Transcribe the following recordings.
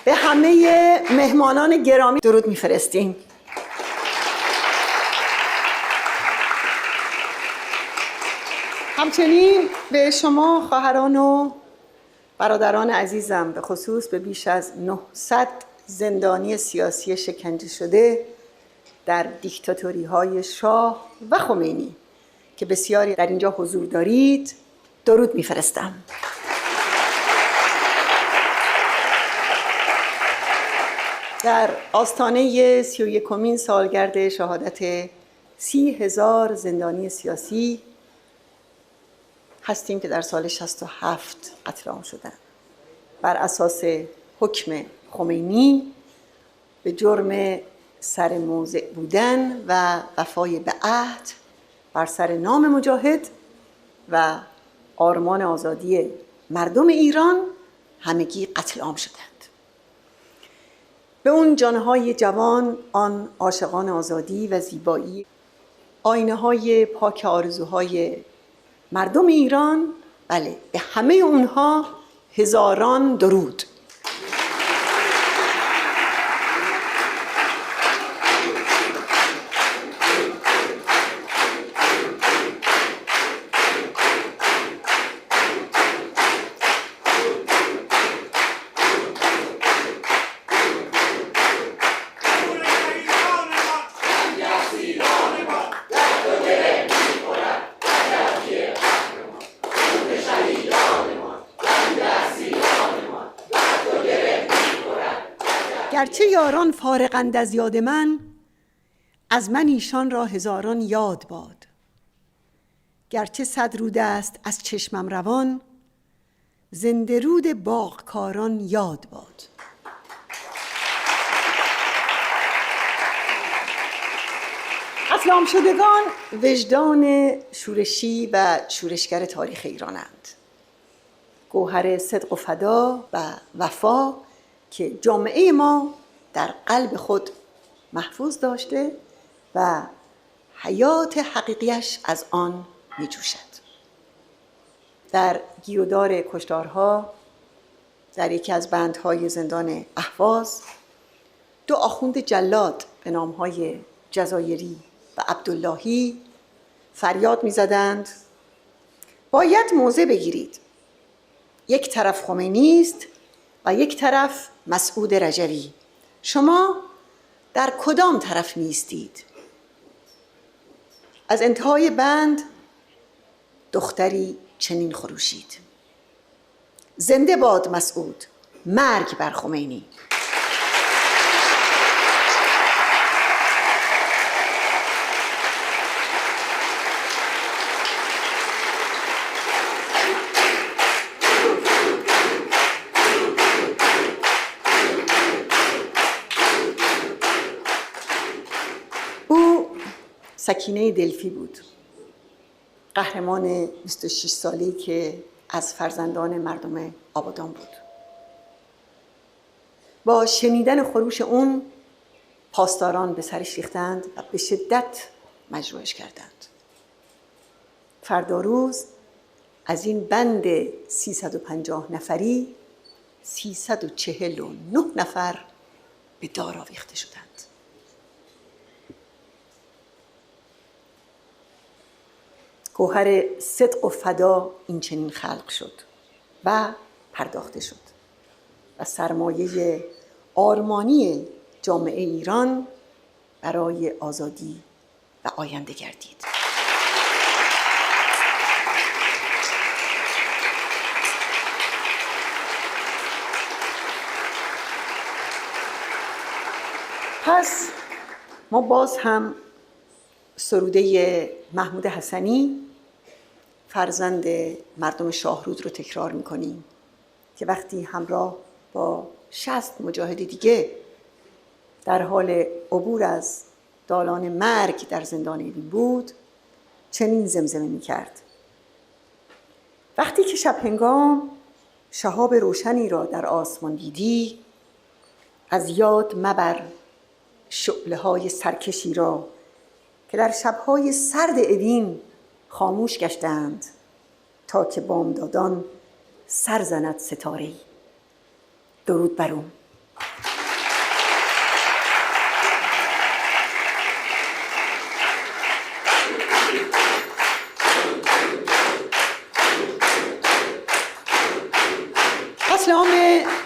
به همه مهمانان گرامی درود میفرستیم. همچنین به شما خواهران و برادران عزیزم، به خصوص به بیش از 900 زندانی سیاسی شکنجه شده در دیکتاتوری‌های شاه و خمینی که بسیاری در اینجا حضور دارید، درود میفرستم. در آستانه 31مین سالگرد شهادت 30,000 زندانی سیاسی هستیم که در سال 67 قتل عام شدند. بر اساس حکم خمینی به جرم سر موضع بودن و وفای به عهد بر سر نام مجاهد و آرمان آزادی مردم ایران همگی قتل عام شدند. به اون جانهای جوان، آن عاشقان آزادی و زیبایی، آینه‌های پاک آرزوهای مردم ایران، بله، به همه اونها هزاران درود. گرچه یاران فارغند از یاد من، از من ایشان را هزاران یاد باد. گرچه 100 رود است از چشمم روان، زنده رود باغکاران یاد باد. قتل عام شدگان وجدان شورشی و شورشگر تاریخ ایرانند. گوهر صدق و فدا و وفا که جامعه ما در قلب خود محفوظ داشته و حیات حقیقیش از آن می جوشد. در گیرودار کشتارها در یکی از بندهای زندان اهواز 2 آخوند جلاد به نامهای جزایری و عبداللهی فریاد می زدند باید موضع بگیرید، یک طرف خمینی است و یک طرف مسعود رجوی، شما در کدام طرف نیستید؟ از انتهای بند دختری چنین خروشید: زنده باد مسعود، مرگ بر خمینی. سکینه دلفی بود، قهرمان 26 ساله‌ای که از فرزندان مردم آبادان بود. با شنیدن خروش اون پاسداران به سرش ریختند و به شدت مجروحش کردند. فردا روز از این بند 350 نفری 349 نفر به دار آویخته شدند. گوهر صدق و فدا این چنین خلق شد و پرداخته شد و سرمایه آرمانی جامعه ایران برای آزادی و آینده گردید. پس ما باز هم سروده محمود حسنی فرزند مردم شاهرود رو تکرار میکنیم که وقتی همراه با 60 مجاهد دیگه در حال عبور از دالان مرگ در زندان اوین بود چنین زمزمه میکرد: وقتی که شب هنگام شهاب روشنی را در آسمان دیدی، از یاد مبر شعله‌های سرکشی را که در شب‌های سرد اوین خاموش گشتند تا که بامدادان سر زند ستاره‌ای. درود بر او.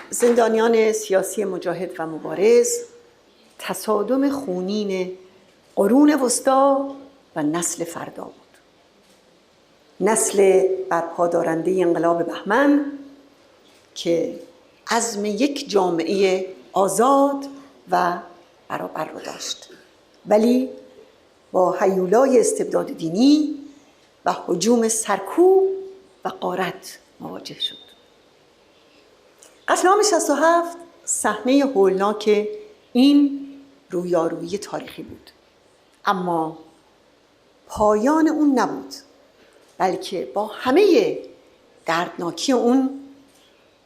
زندانیان سیاسی مجاهد و مبارز تصادم خونین قرون وسطا و نسل فردا بود. نسل برپادارنده انقلاب بهمن که عزم یک جامعه آزاد و برابر رو داشت، ولی با هیولای استبداد دینی و هجوم سرکوب و غارت مواجه شد. قتل عام 67 صحنه هولناک این رویارویی تاریخی بود، اما پایان اون نبود، بلکه با همه دردناکی اون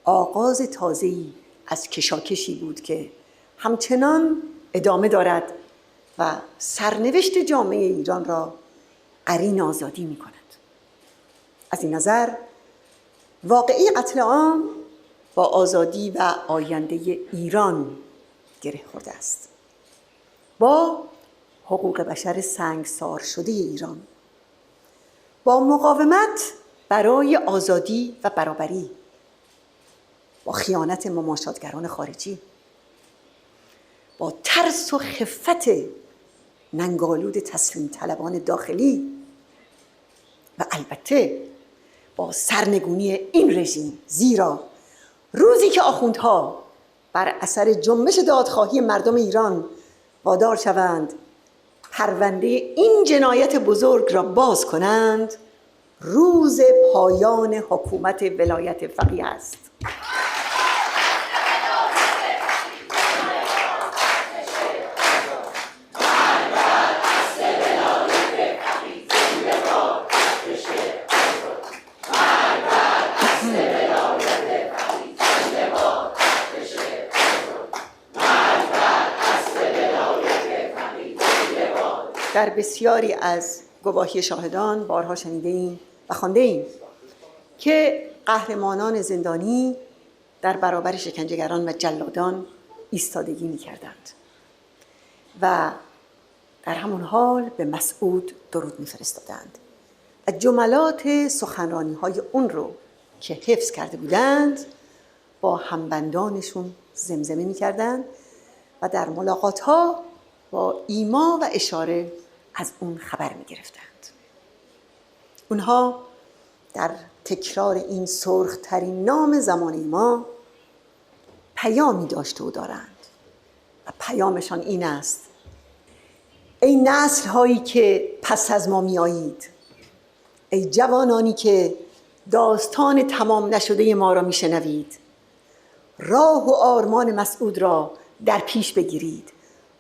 آغاز تازه‌ای از کشاکشی بود که همچنان ادامه دارد و سرنوشت جامعه ایران را قرین آزادی می کند. از این نظر واقعه قتل عام با آزادی و آینده ایران گره خورده است، با حقوق بشر سنگسار شده ایران، با مقاومت برای آزادی و برابری، با خیانت مماشاتگران خارجی، با ترس و خفت ننگالود تسلیم طلبان داخلی و البته با سرنگونی این رژیم. زیرا روزی که آخوندها بر اثر جنبش دادخواهی مردم ایران وادار شوند پرونده این جنایت بزرگ را باز کنند، روز پایان حکومت ولایت فقیه است. در بسیاری از گواهی شاهدان بارها شنیده‌ایم و خوانده‌ایم که قهرمانان زندانی در برابر شکنجهگران و جلادان ایستادگی می‌کردند و در همون حال به مسعود درود می‌فرستادند و جملات سخنرانی‌های اون رو که حفظ کرده بودند با همبندانشون زمزمه می‌کردند و در ملاقات‌ها با ایما و اشاره از اون خبر می‌گرفتند. اونها در تکرار این سرخ‌ترین نام زمانه ما پیامی داشته و دارند و پیامشان این است: ای نسل‌هایی که پس از ما می‌آیید، ای جوانانی که داستان تمام نشده ما را می‌شنوید، راه و آرمان مسعود را در پیش بگیرید،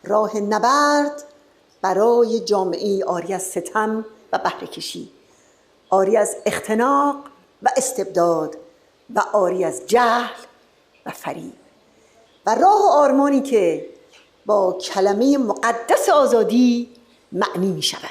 راه نبرد برای جامعه عاری از ستم و بهره‌کشی، عاری از اختناق و استبداد و عاری از جهل و فریب، و راه و آرمانی که با کلمه مقدس آزادی معنی می شود.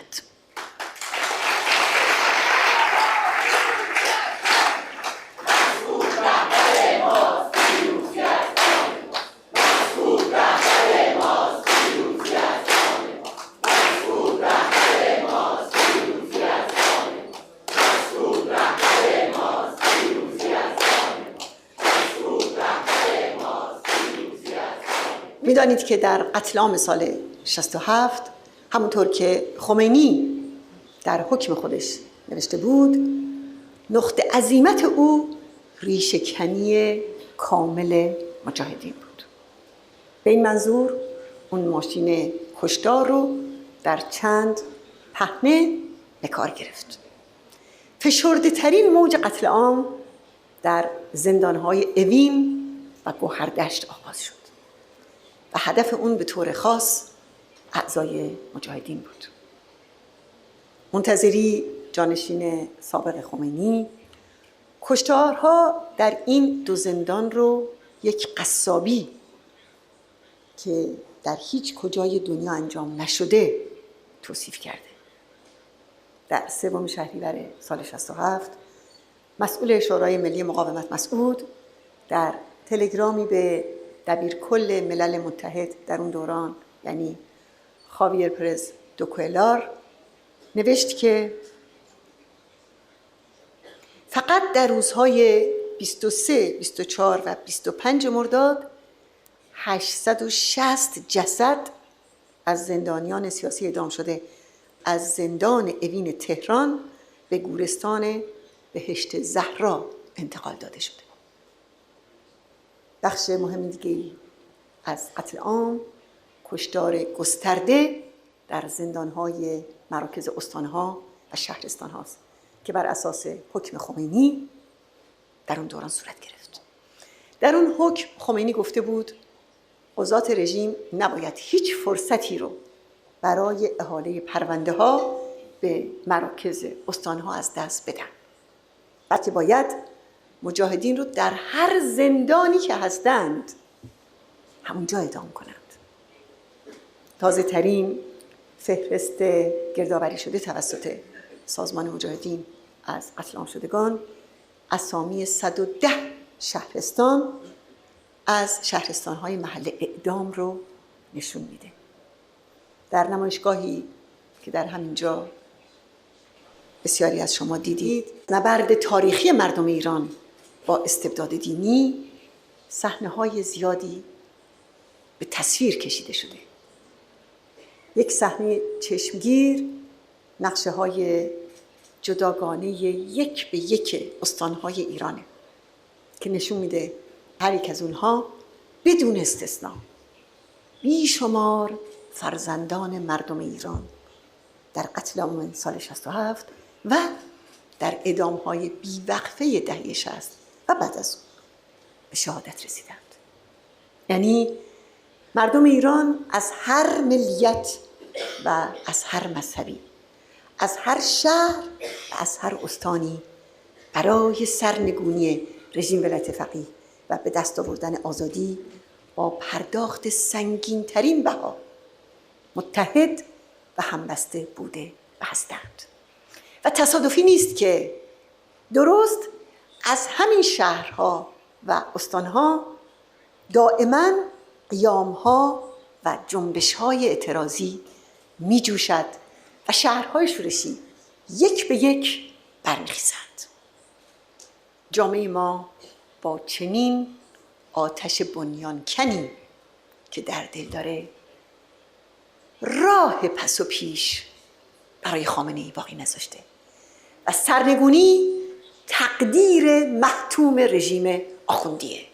می‌دانید که در قتل عام سال 67 همونطور که خمینی در حکم خودش نوشته بود، نقطه عزیمت او ریشه‌کنی کامل مجاهدین بود. به این منظور اون ماشین کشتار رو در چند پهنه به کار گرفت. فشرده ترین موج قتل عام در زندان‌های اوین و گوهردشت آغاز شد و هدف اون به طور خاص اعضای مجاهدین بود. منتظری جانشین سابق خمینی کشتارها در این دو زندان رو یک قصابی که در هیچ کجای دنیا انجام نشده توصیف کرده. در 3 شهریور سال 67 مسئول شورای ملی مقاومت مسعود در تلگرامی به دبیرکل ملل متحد در اون دوران، یعنی خاویر پرز دو کوئلار، نوشت که فقط در روزهای 23 24 و 25 مرداد 860 جسد از زندانیان سیاسی اعدام شده از زندان اوین تهران به گورستان بهشت زهرا انتقال داده شده. بخش مهم دیگه از قتل عام کشتار گسترده در زندان‌های مراکز استان‌ها و شهرستان هاست که بر اساس حکم خمینی در اون دوران صورت گرفت. در اون حکم خمینی گفته بود قضات رژیم نباید هیچ فرصتی رو برای احاله پرونده ها به مراکز استان‌ها از دست بدن، بلکه باید مجاهدین رو در هر زندانی که هستند همونجا اعدام کنند. تازه ترین فهرست گردآوری شده توسط سازمان مجاهدین از قتل عام شدگان اسامی 110 شهرستان از شهرستان‌های محل اعدام رو نشون میده. در نمایشگاهی که در همینجا بسیاری از شما دیدید، نبرد تاریخی مردم ایران با استبداد دینی صحنه‌های زیادی به تصویر کشیده شده. یک صحنه چشمگیر نقشه‌های جداگانه یک به یک استان‌های ایرانه که نشون میده هر یک از اونها بدون استثنا بیشمار فرزندان مردم ایران در قتل عام سال 67 و در اعدام‌های بیوقفه دهه 60 و بعد از اون به شهادت رسیدند. یعنی مردم ایران از هر ملیت و از هر مذهبی، از هر شهر و از هر استانی برای سرنگونی رژیم ولایت فقیه و به دست آوردن آزادی با پرداخت سنگین‌ترین بها متحد و همبسته بوده و هستند. و تصادفی نیست که درست از همین شهرها و استانها دائما قیامها و جنبش‌های اعتراضی می جوشد و شهرهای شورشی یک به یک برمیخیزند. جامعه ما با چنین آتش بنیانکنی که در دل داره راه پس و پیش برای خامنه‌ای باقی نذاشته و سرنگونی تقدیر محتوم رژیم آخوندیه.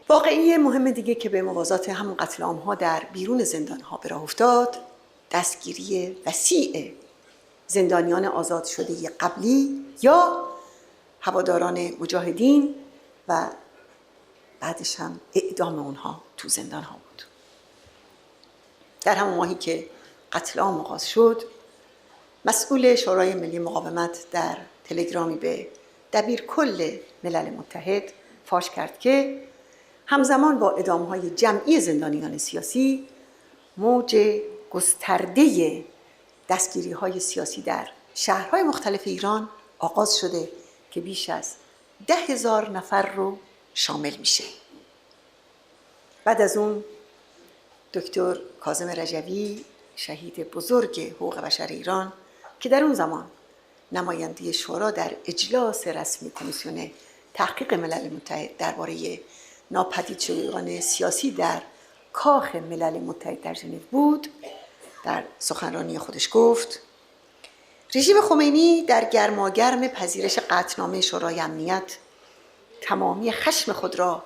واقعی مهم دیگه که به موازات همون قتل عام‌ها در بیرون زندان‌ها به راه افتاد، دستگیری وسیع زندانیان آزاد شده قبلی یا هواداران مجاهدین و بعدش هم اعدام اونها تو زندان‌ها بود. در همون ماهی که قتل عام آغاز شد، مسئول شورای ملی مقاومت در تلگرامی به دبیرکل ملل متحد فاش کرد که همزمان با اعدام‌های جمعی زندانیان سیاسی، موج گسترده دستگیری‌های سیاسی در شهرهای مختلف ایران آغاز شده که بیش از 10,000 نفر رو شامل میشه. بعد از اون دکتر کاظم رجوی، شهید بزرگ حقوق بشر ایران که در اون زمان نماینده شورا در اجلاس رسمی کمیسیون تحقیق ملل متحد درباره ناپدید شدگان سیاسی در کاخ ملل متحد در ژنو بود، در سخنرانی خودش گفت رژیم خمینی در گرماگرم پذیرش قطعنامه شورای امنیت تمامی خشم خود را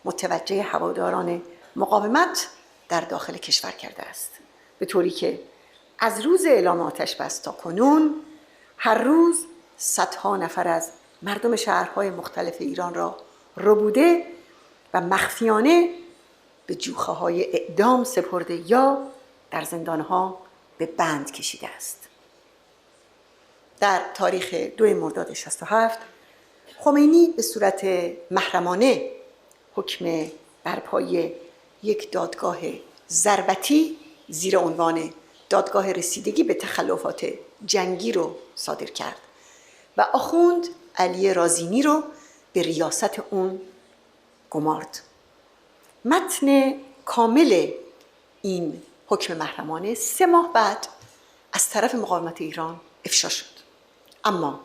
متوجه هواداران مقاومت در داخل کشور کرده است، به طوری که از روز اعلام آتش بس تا کنون هر روز صدها نفر از مردم شهرهای مختلف ایران را ربوده و مخفیانه به جوخه‌های اعدام سپرده یا در زندانها به بند کشیده است. در تاریخ 2 مرداد 67 خمینی به صورت محرمانه حکم برپایی یک دادگاه ضربتی زیر عنوان دادگاه رسیدگی به تخلفات جنگی رو صادر کرد و آخوند علی رازینی رو به ریاست اون گمارد. متن کامل این حکم محرمانه 3 ماه بعد از طرف مقاومت ایران افشا شد. اما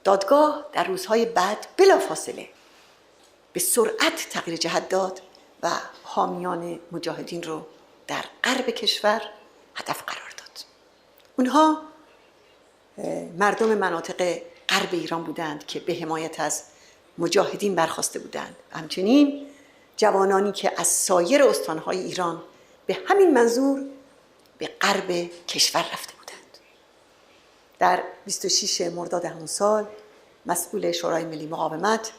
دادگاه در روزهای بعد بلافاصله به سرعت تغییر جهت داد و حامیان مجاهدین رو در غرب کشور هدف قرار داد. اونها مردم مناطق غرب ایران بودند که به حمایت از مجاهدین برخاسته بودند. همچنین جوانانی که از سایر استانهای ایران به همین منظور به غرب کشور رفته بودند. در 26 مرداد همون سال مسئول شورای ملی مقاومت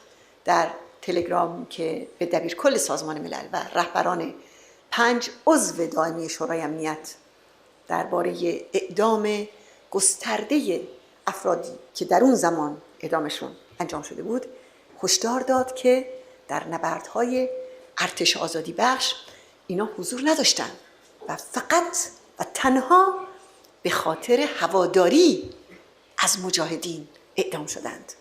در تلگرام که به دبیرکل سازمان ملل و رهبران 5 عضو دائمی شورای امنیت درباره اعدام گسترده افرادی که در اون زمان اعدامشون انجام شده بود هشدار داد که در نبردهای ارتش آزادی بخش اینا حضور نداشتن و فقط و تنها به خاطر هواداری از مجاهدین اعدام شدند.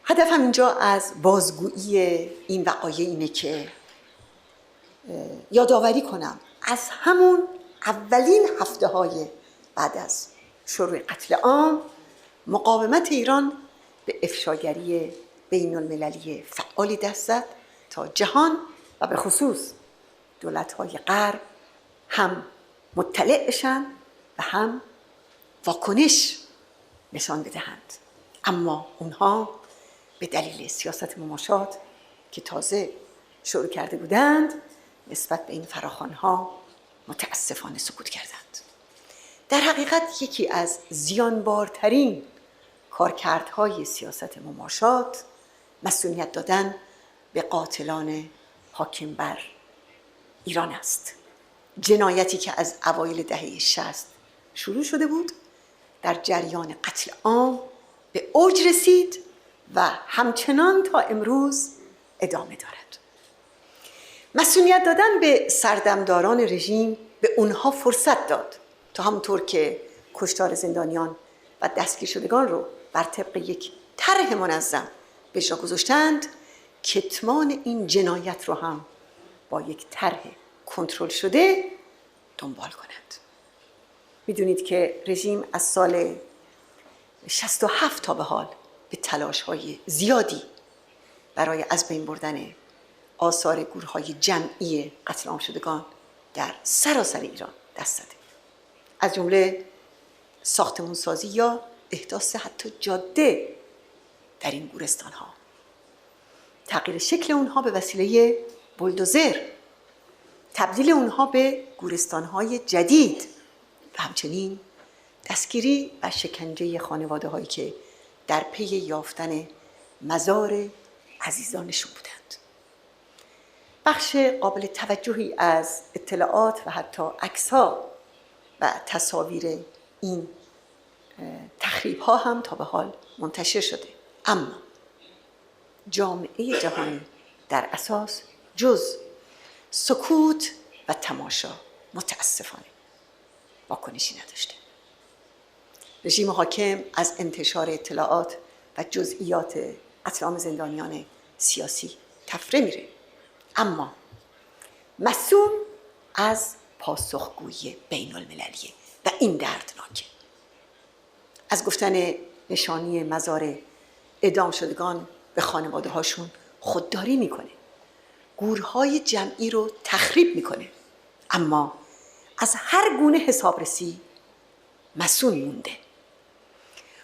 هدفم اینجا از بازگویی این وقایع اینه که یادآوری کنم از همون اولین هفته‌های بعد از شروع قتل عام مقاومت ایران به افشاگری بین المللی فعالی دست زد تا جهان و به خصوص دولت‌های غرب هم مطلع بشن و هم واکنش نشان بدهند. اما اونها به دلیل سیاست مماشات که تازه شروع کرده بودند نسبت به این فراخوان‌ها متاسفانه سکوت کردند. در حقیقت یکی از زیانبارترین کارکردهای سیاست مماشات مسئولیت دادن به قاتلان حاکم بر ایران است. جنایتی که از اوایل دهه 60 شروع شده بود در جریان قتل عام به اوج رسید و همچنان تا امروز ادامه دارد. مسئولیت دادن به سردمداران رژیم به اونها فرصت داد تا همونطور که کشتار زندانیان و دستگیر شدگان رو بر طبق یک طرح منظم به اجرا گذاشتند، کتمان این جنایت رو هم با یک طرح کنترل شده دنبال کنند. میدونید که رژیم از سال 67 تا به حال به تلاش‌های زیادی برای از بین بردن آثار گورهای جمعی قتل عام شدگان در سراسر ایران دست زده، از جمله ساختمان‌سازی یا احداث حتی جاده در این گورستان‌ها، تغییر شکل اونها به وسیله بولدوزر، تبدیل اونها به گورستان‌های جدید و همچنین دستگیری و شکنجه خانواده‌هایی که در پی یافتن مزار عزیزانشون بودند. بخش قابل توجهی از اطلاعات و حتی عکس‌ها و تصاویر این تخریب‌ها هم تا به حال منتشر شده، اما جامعه جهانی در اساس جز سکوت و تماشا متاسفانه واکنشی نداشته. رژیم حاکم از انتشار اطلاعات و جزئیات قتل عام زندانیان سیاسی تفره میره، اما مسئول از پاسخگویی بین المللیه و این دردناکه. از گفتن نشانی مزار اعدام شدگان به خانواده هاشون خودداری میکنه، گورهای جمعی رو تخریب میکنه، اما از هر گونه حسابرسی مسئول مونده.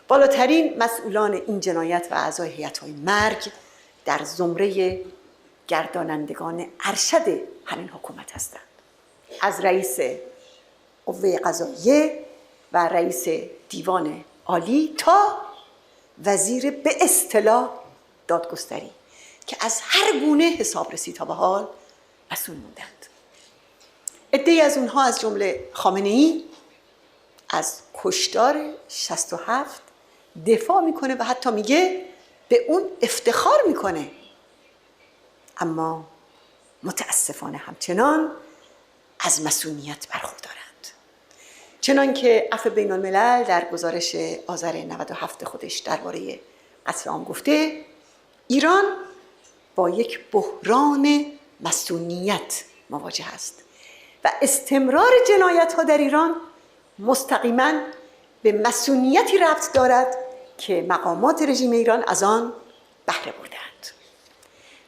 بالاترین مسئولان این جنایت و اعضای هیئت‌های مرگ در زمره گردانندگان ارشد همین حکومت هستند، از رئیس قوه قضاییه و رئیس دیوان عالی تا وزیر به اصطلاح دادگستری که از هر گونه حسابرسی تا به حال مسئول موندند. عده‌ای از اونها از جمله خامنه‌ای از کشتار 67 دفاع میکنه و حتی میگه به اون افتخار میکنه، اما متاسفانه همچنان از مسئولیت برخوردارند. چنانکه عفو بین الملل در گزارش آذر 97 خودش درباره قتل عام گفته، ایران با یک بحران مصونیت مواجه است و استمرار جنایت‌ها در ایران مستقیماً به مصونیتی ربط دارد که مقامات رژیم ایران از آن بهره بردند.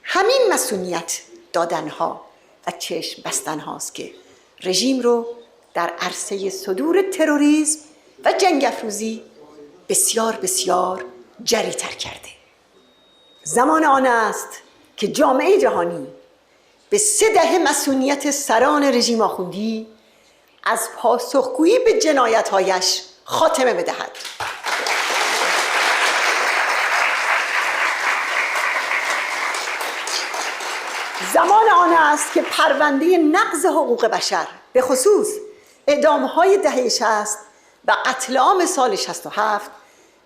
همین مصونیت دادنها و چشم بستنهاست که رژیم رو در عرصه صدور تروریسم و جنگ افروزی بسیار بسیار جری‌تر کرده. زمان آن است که جامعه جهانی به 3 دهه مصونیت سران رژیم آخوندی از پاسخگویی به جنایت‌هایش خاتمه بدهد. زمان آن است که پرونده نقض حقوق بشر به خصوص اعدام‌های دهه 60 و قتل عام سال 67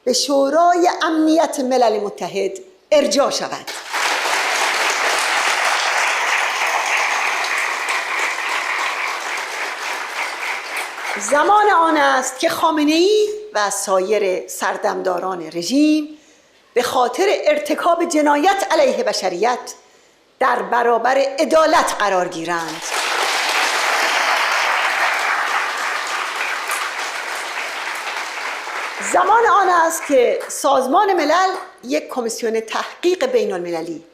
به شورای امنیت ملل متحد ارجاع شود. زمان آن است که خامنه‌ای و سایر سردمداران رژیم به خاطر ارتکاب جنایت علیه بشریت در برابر عدالت قرار گیرند. زمان آن است که سازمان ملل یک کمیسیون تحقیق بین المللی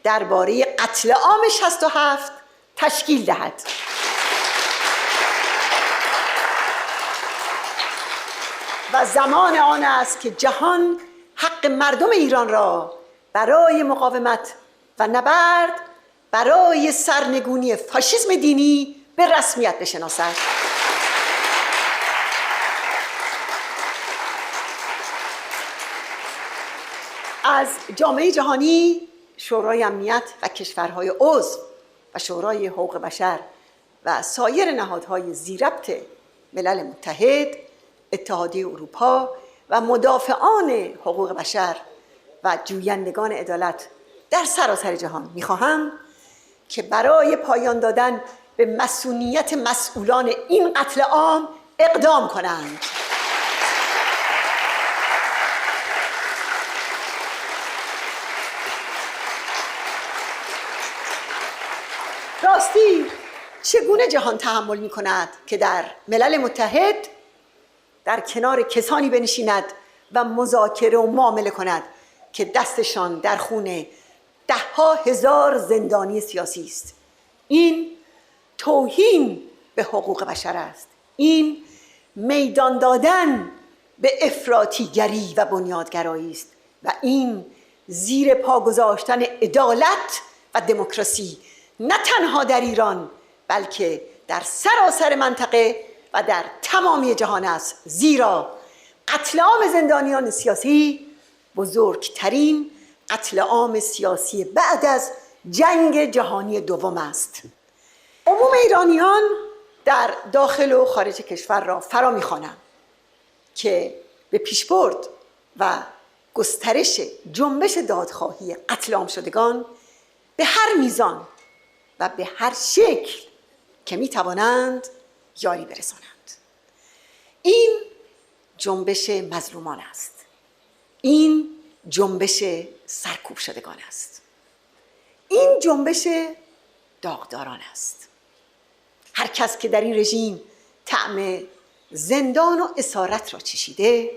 درباره قتل عام 67 تشکیل دهد. و زمان آن است که جهان حق مردم ایران را برای مقاومت و نبرد برای سرنگونی فاشیسم دینی به رسمیت بشناسد. از جامعه جهانی، شورای امنیت و کشورهای عضو و شورای حقوق بشر و سایر نهادهای ذی‌ربط ملل متحد، اتحادیه اروپا و مدافعان حقوق بشر و جویندگان عدالت در سراسر جهان می‌خواهم که برای پایان دادن به مصونیت مسئولان این قتل عام اقدام کنند. راستی چگونه جهان تحمل می‌کند که در ملل متحد در کنار کسانی بنشیند و مذاکره و معامله کند که دستشان در خون 10,000 زندانی سیاسی است؟ این توهین به حقوق بشر است. این میدان دادن به افراطیگری و بنیادگرایی است و این زیر پا گذاشتن عدالت و دموکراسی نه تنها در ایران بلکه در سراسر منطقه و در تمامی جهان است، زیرا قتل عام زندانیان سیاسی بزرگترین قتل عام سیاسی بعد از جنگ جهانی دوم است. عموم ایرانیان در داخل و خارج کشور را فرا می‌خوانم که به پیشبرد و گسترش جنبش دادخواهی قتل عام شدگان به هر میزان و به هر شکل که می‌توانند یاری برسانند. این جنبش مظلومان است. این جنبش سرکوب شدگان است. این جنبش داغداران است. هر کس که در این رژیم طعم زندان و اسارت را چشیده،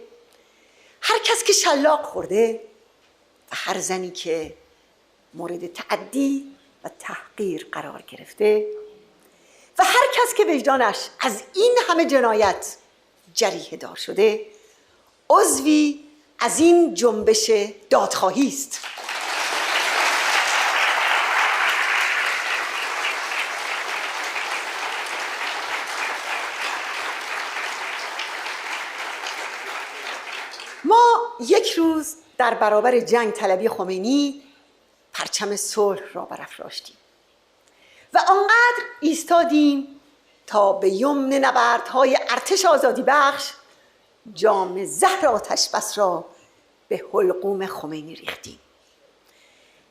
هر کس که شلاق خورده و هر زنی که مورد تعدی و تحقیر قرار گرفته و هر کس که وجدانش از این همه جنایت جریحه دار شده، عضوی از این جنبش دادخواهی است. ما یک روز در برابر جنگ طلبی خمینی پرچم صلح را برافراشتیم و آنقدر ایستادیم تا به یمن نبردهای ارتش آزادی بخش جام زهر آتش بس را به حلقوم خمینی ریختیم.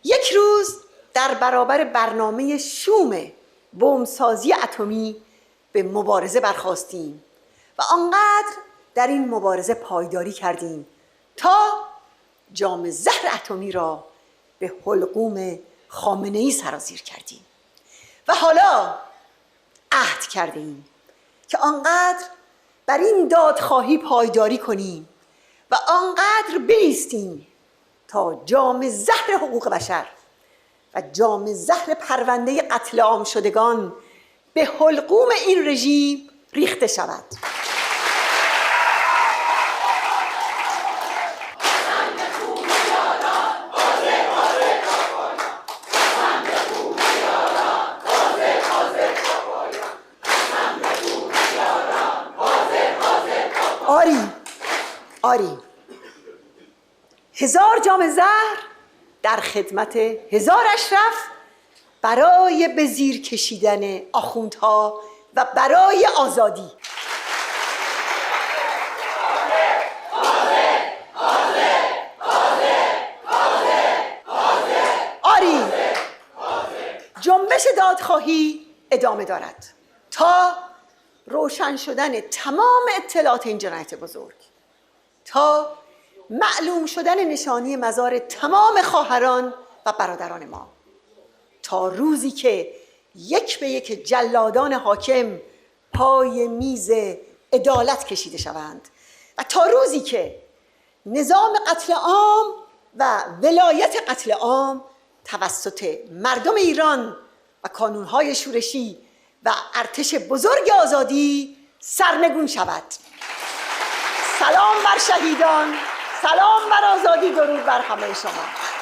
یک روز در برابر برنامه شوم بمبسازی اتمی به مبارزه برخاستیم و آنقدر در این مبارزه پایداری کردیم تا جام زهر اتمی را به حلقوم خامنه‌ای سرازیر کردیم و حالا عهد کردیم که آنقدر بر این دادخواهی پایداری کنیم و آنقدر بایستیم تا جام زهر حقوق بشر و جام زهر پرونده قتل عام شدگان به حلقوم این رژیم ریخته شود. آری 1000 جام زهر در خدمت 1000 اشرف برای به زیر کشیدن آخوندها و برای آزادی. آری جنبش دادخواهی ادامه دارد تا روشن شدن تمام اطلاعات این جنایت بزرگ، تا معلوم شدن نشانی مزار تمام خواهران و برادران ما، تا روزی که یک به یک جلادان حاکم پای میز عدالت کشیده شوند و تا روزی که نظام قتل عام و ولایت قتل عام توسط مردم ایران و کانونهای شورشی و ارتش بزرگ آزادی سرنگون شود. سلام بر شهیدان، سلام بر آزادی، درود بر همه شما.